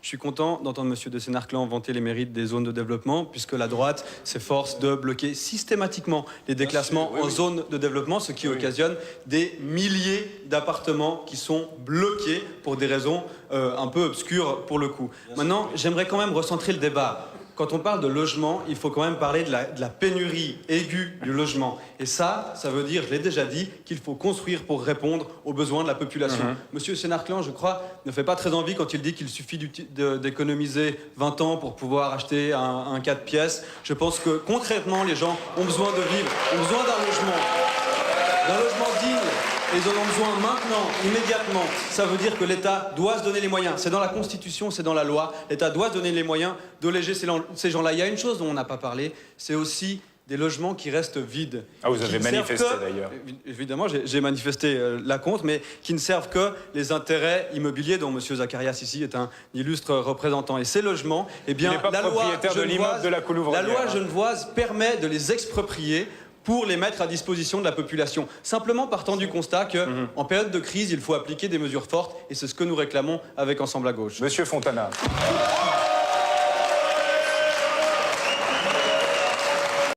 Je suis content d'entendre M. de Sénarclan vanter les mérites des zones de développement, puisque la droite s'efforce de bloquer systématiquement les déclassements en zones de développement, ce qui occasionne des milliers d'appartements qui sont bloqués pour des raisons un peu obscures pour le coup. Maintenant, j'aimerais quand même recentrer le débat. Quand on parle de logement, il faut quand même parler de la pénurie aiguë du logement. Et ça veut dire, je l'ai déjà dit, qu'il faut construire pour répondre aux besoins de la population. Monsieur Sénarclan, je crois, ne fait pas très envie quand il dit qu'il suffit d'économiser 20 ans pour pouvoir acheter un 4 pièces. Je pense que concrètement, les gens ont besoin de vivre, ont besoin d'un logement digne. Et ils en ont besoin maintenant, immédiatement. Ça veut dire que l'État doit se donner les moyens. C'est dans la Constitution, c'est dans la loi. L'État doit se donner les moyens de léger ces gens-là. Il y a une chose dont on n'a pas parlé, c'est aussi des logements qui restent vides. Ah, vous avez manifesté d'ailleurs. Évidemment, j'ai manifesté la contre, mais qui ne servent que les intérêts immobiliers dont M. Zacharias ici est un illustre représentant. Et ces logements, eh bien, la loi Genevoise permet de les exproprier pour les mettre à disposition de la population. Simplement partant du constat qu'en période de crise, il faut appliquer des mesures fortes, et c'est ce que nous réclamons avec Ensemble à gauche. Monsieur Fontana.